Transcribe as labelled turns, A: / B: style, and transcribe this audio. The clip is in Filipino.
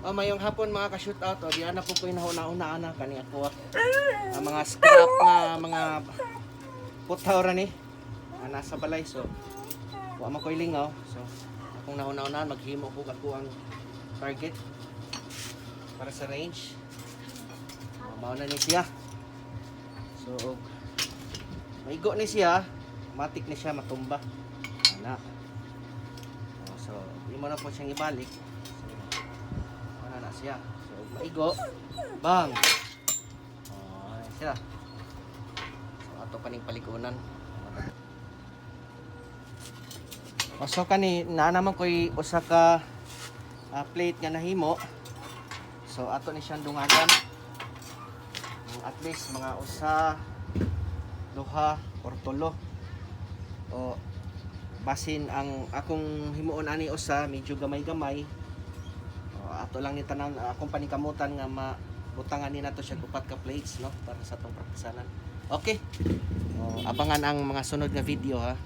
A: Mayong hapon mga ka-shoot out, o di ana po ko inauna na kani ako ang mga scrap na mga putaw ra ni nasa balay, so wa man koy lingaw, so akong nauna maghimo ko ako ang target para sa range. Mao na ni siya, so maigo ni siya, matik ni siya matumba ana. So di mo na po siyang ibalik, siya. So, maigo. Bang! Ayan siya. So, ato kaning palikunan. So, na naman ko'y usa ka plate nga nahimo. So, ato ni siyang dungagan. At least, mga usa, duha, or tulo. O, basin ang akong himuon ani usa, medyo gamay-gamay. Ato lang ni tanan akong panikamutan nga mabutangan ni nato siya upat ka plates, no, para sa atong praktisanan. Okay, abangan ang mga sunod nga video ha.